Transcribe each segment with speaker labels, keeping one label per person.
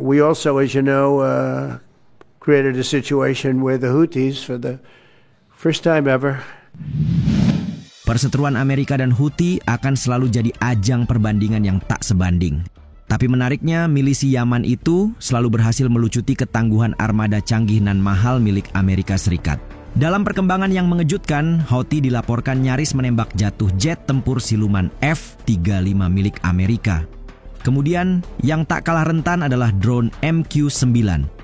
Speaker 1: We also, as you know, created a situation where the Houthis, for the first time ever.
Speaker 2: Perseteruan Amerika dan Houthi akan selalu jadi ajang perbandingan yang tak sebanding. Tapi menariknya, milisi Yaman itu selalu berhasil melucuti ketangguhan armada canggih nan mahal milik Amerika Serikat. Dalam perkembangan yang mengejutkan, Houthi dilaporkan nyaris menembak jatuh jet tempur siluman F-35 milik Amerika. Kemudian, yang tak kalah rentan adalah drone MQ-9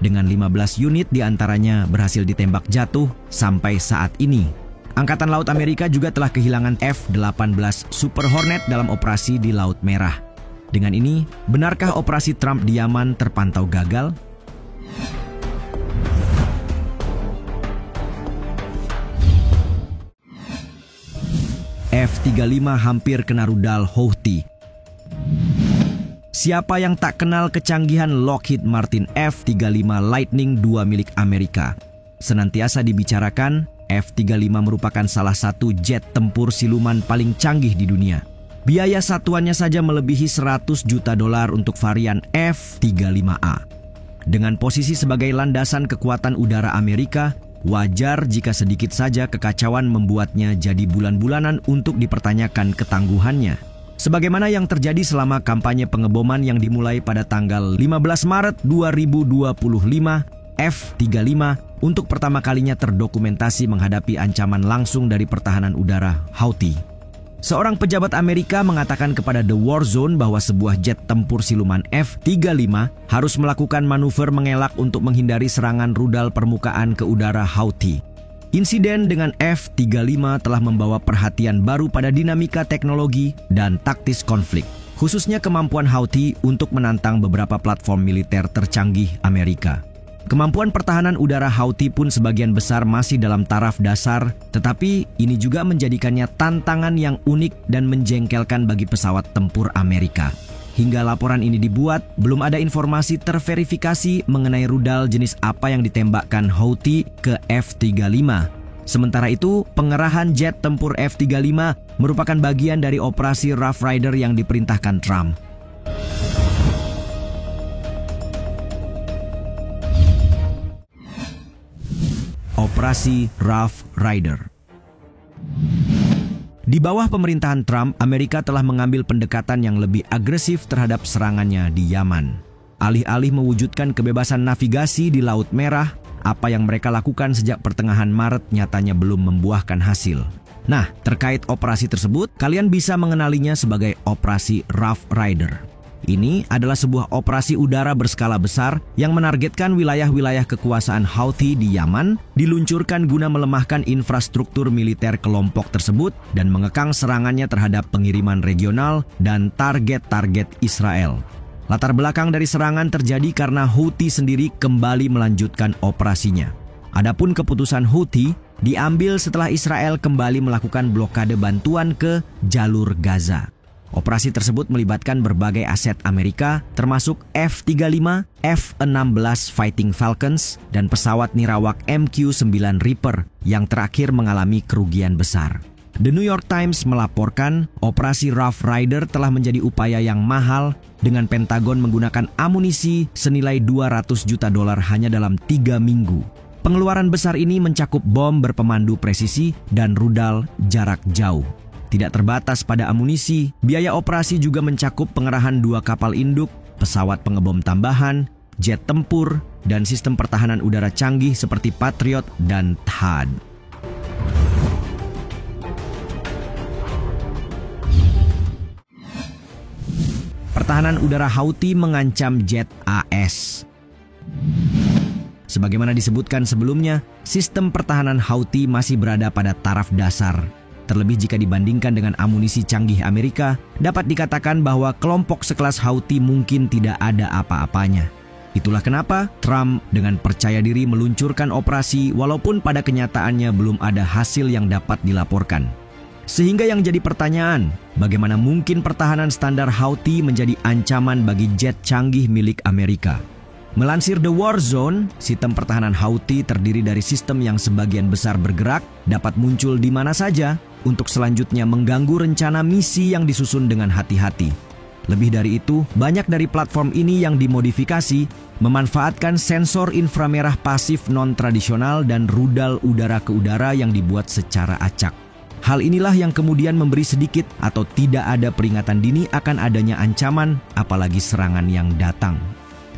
Speaker 2: dengan 15 unit diantaranya berhasil ditembak jatuh sampai saat ini. Angkatan Laut Amerika juga telah kehilangan F-18 Super Hornet dalam operasi di Laut Merah. Dengan ini, benarkah operasi Trump di Yaman terpantau gagal? F-35 hampir kena rudal Houthi. Siapa yang tak kenal kecanggihan Lockheed Martin F-35 Lightning II milik Amerika? Senantiasa dibicarakan, F-35 merupakan salah satu jet tempur siluman paling canggih di dunia. Biaya satuannya saja melebihi $100 juta untuk varian F-35A. Dengan posisi sebagai landasan kekuatan udara Amerika, wajar jika sedikit saja kekacauan membuatnya jadi bulan-bulanan untuk dipertanyakan ketangguhannya. Sebagaimana yang terjadi selama kampanye pengeboman yang dimulai pada tanggal 15 Maret 2025, F-35 untuk pertama kalinya terdokumentasi menghadapi ancaman langsung dari pertahanan udara Houthi. Seorang pejabat Amerika mengatakan kepada The War Zone bahwa sebuah jet tempur siluman F-35 harus melakukan manuver mengelak untuk menghindari serangan rudal permukaan ke udara Houthi. Insiden dengan F-35 telah membawa perhatian baru pada dinamika teknologi dan taktis konflik, khususnya kemampuan Houthi untuk menantang beberapa platform militer tercanggih Amerika. Kemampuan pertahanan udara Houthi pun sebagian besar masih dalam taraf dasar, tetapi ini juga menjadikannya tantangan yang unik dan menjengkelkan bagi pesawat tempur Amerika. Hingga laporan ini dibuat, belum ada informasi terverifikasi mengenai rudal jenis apa yang ditembakkan Houthi ke F-35. Sementara itu, pengerahan jet tempur F-35 merupakan bagian dari operasi Rough Rider yang diperintahkan Trump. Operasi Rough Rider. Di bawah pemerintahan Trump, Amerika telah mengambil pendekatan yang lebih agresif terhadap serangannya di Yaman. Alih-alih mewujudkan kebebasan navigasi di Laut Merah, apa yang mereka lakukan sejak pertengahan Maret nyatanya belum membuahkan hasil. Nah, terkait operasi tersebut, kalian bisa mengenalinya sebagai Operasi Rough Rider. Ini adalah sebuah operasi udara berskala besar yang menargetkan wilayah-wilayah kekuasaan Houthi di Yaman, diluncurkan guna melemahkan infrastruktur militer kelompok tersebut dan mengekang serangannya terhadap pengiriman regional dan target-target Israel. Latar belakang dari serangan terjadi karena Houthi sendiri kembali melanjutkan operasinya. Adapun keputusan Houthi diambil setelah Israel kembali melakukan blokade bantuan ke jalur Gaza. Operasi tersebut melibatkan berbagai aset Amerika, termasuk F-35, F-16 Fighting Falcons, dan pesawat nirawak MQ-9 Reaper yang terakhir mengalami kerugian besar. The New York Times melaporkan operasi Rough Rider telah menjadi upaya yang mahal dengan Pentagon menggunakan amunisi senilai $200 juta hanya dalam 3 minggu. Pengeluaran besar ini mencakup bom berpemandu presisi dan rudal jarak jauh. Tidak terbatas pada amunisi, biaya operasi juga mencakup pengerahan 2 kapal induk, pesawat pengebom tambahan, jet tempur, dan sistem pertahanan udara canggih seperti Patriot dan THAAD. Pertahanan udara Houthi mengancam jet AS. Sebagaimana disebutkan sebelumnya, sistem pertahanan Houthi masih berada pada taraf dasar. Terlebih jika dibandingkan dengan amunisi canggih Amerika, dapat dikatakan bahwa kelompok sekelas Houthi mungkin tidak ada apa-apanya. Itulah kenapa Trump dengan percaya diri meluncurkan operasi walaupun pada kenyataannya belum ada hasil yang dapat dilaporkan. Sehingga yang jadi pertanyaan, bagaimana mungkin pertahanan standar Houthi menjadi ancaman bagi jet canggih milik Amerika? Melansir The War Zone, sistem pertahanan Houthi terdiri dari sistem yang sebagian besar bergerak, dapat muncul di mana saja, untuk selanjutnya mengganggu rencana misi yang disusun dengan hati-hati. Lebih dari itu, banyak dari platform ini yang dimodifikasi memanfaatkan sensor inframerah pasif non-tradisional dan rudal udara ke udara yang dibuat secara acak. Hal inilah yang kemudian memberi sedikit atau tidak ada peringatan dini akan adanya ancaman, apalagi serangan yang datang.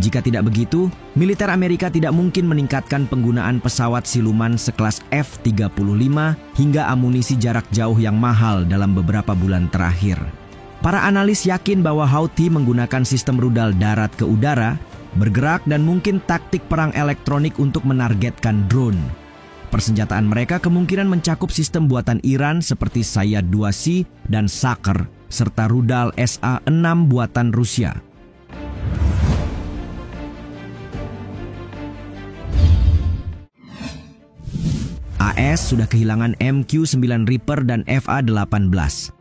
Speaker 2: Jika tidak begitu, militer Amerika tidak mungkin meningkatkan penggunaan pesawat siluman sekelas F-35 hingga amunisi jarak jauh yang mahal dalam beberapa bulan terakhir. Para analis yakin bahwa Houthi menggunakan sistem rudal darat ke udara, bergerak dan mungkin taktik perang elektronik untuk menargetkan drone. Persenjataan mereka kemungkinan mencakup sistem buatan Iran seperti Sayyad 2C dan Sakr, serta rudal SA-6 buatan Rusia. AS sudah kehilangan MQ-9 Reaper dan FA-18.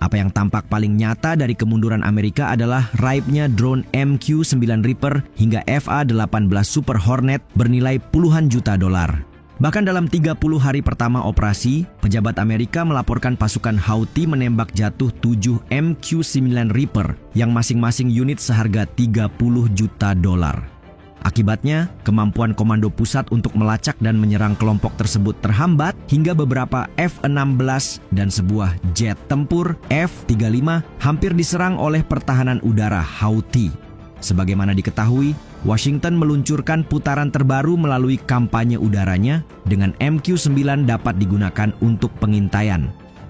Speaker 2: Apa yang tampak paling nyata dari kemunduran Amerika adalah raibnya drone MQ-9 Reaper hingga FA-18 Super Hornet bernilai puluhan juta dolar. Bahkan dalam 30 hari pertama operasi, pejabat Amerika melaporkan pasukan Houthi menembak jatuh 7 MQ-9 Reaper yang masing-masing unit seharga 30 juta dolar. Akibatnya, kemampuan komando pusat untuk melacak dan menyerang kelompok tersebut terhambat hingga beberapa F-16 dan sebuah jet tempur F-35 hampir diserang oleh pertahanan udara Houthi. Sebagaimana diketahui, Washington meluncurkan putaran terbaru melalui kampanye udaranya dengan MQ-9 dapat digunakan untuk pengintaian.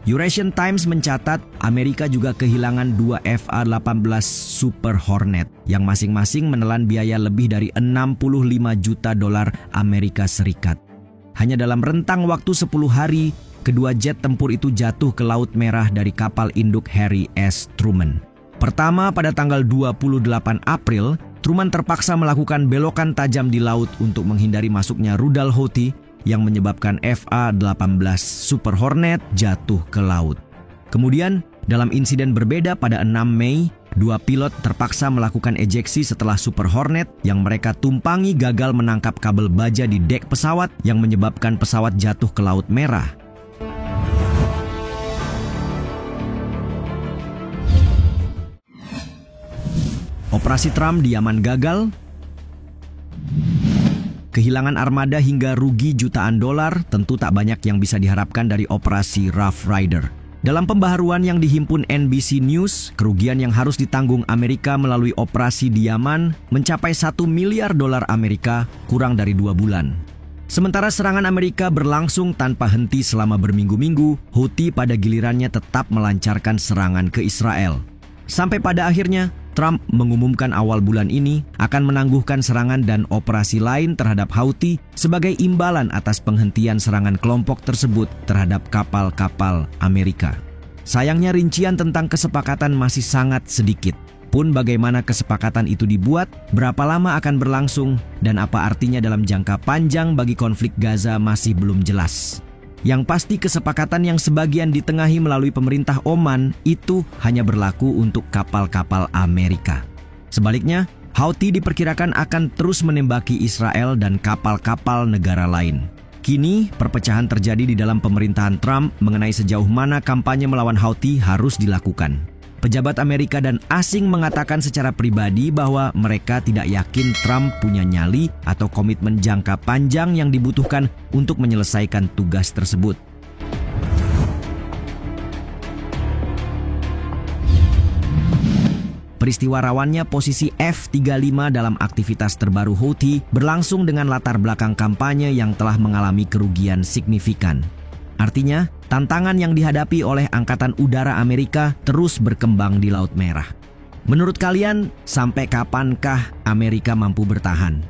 Speaker 2: Eurasian Times mencatat Amerika juga kehilangan 2 FA-18 Super Hornet yang masing-masing menelan biaya lebih dari 65 juta dolar Amerika Serikat. Hanya dalam rentang waktu 10 hari, kedua jet tempur itu jatuh ke Laut Merah dari kapal induk Harry S. Truman. Pertama, pada tanggal 28 April, Truman terpaksa melakukan belokan tajam di laut untuk menghindari masuknya rudal Houthi yang menyebabkan FA-18 Super Hornet jatuh ke laut. Kemudian, dalam insiden berbeda pada 6 Mei, dua pilot terpaksa melakukan ejeksi setelah Super Hornet yang mereka tumpangi gagal menangkap kabel baja di dek pesawat yang menyebabkan pesawat jatuh ke Laut Merah. Operasi Trump di Yaman gagal. Kehilangan armada hingga rugi jutaan dolar, tentu tak banyak yang bisa diharapkan dari operasi Rough Rider. Dalam pembaharuan yang dihimpun NBC News, kerugian yang harus ditanggung Amerika melalui operasi di Yaman mencapai 1 miliar dolar Amerika kurang dari 2 bulan. Sementara serangan Amerika berlangsung tanpa henti selama berminggu-minggu, Houthi pada gilirannya tetap melancarkan serangan ke Israel. Sampai pada akhirnya, Trump mengumumkan awal bulan ini akan menangguhkan serangan dan operasi lain terhadap Houthi sebagai imbalan atas penghentian serangan kelompok tersebut terhadap kapal-kapal Amerika. Sayangnya rincian tentang kesepakatan masih sangat sedikit. Pun bagaimana kesepakatan itu dibuat, berapa lama akan berlangsung, dan apa artinya dalam jangka panjang bagi konflik Gaza masih belum jelas. Yang pasti kesepakatan yang sebagian ditengahi melalui pemerintah Oman itu hanya berlaku untuk kapal-kapal Amerika. Sebaliknya, Houthi diperkirakan akan terus menembaki Israel dan kapal-kapal negara lain. Kini, perpecahan terjadi di dalam pemerintahan Trump mengenai sejauh mana kampanye melawan Houthi harus dilakukan. Pejabat Amerika dan asing mengatakan secara pribadi bahwa mereka tidak yakin Trump punya nyali atau komitmen jangka panjang yang dibutuhkan untuk menyelesaikan tugas tersebut. Peristiwa rawannya posisi F-35 dalam aktivitas terbaru Houthi berlangsung dengan latar belakang kampanye yang telah mengalami kerugian signifikan. Artinya, tantangan yang dihadapi oleh Angkatan Udara Amerika terus berkembang di Laut Merah. Menurut kalian, sampai kapankah Amerika mampu bertahan?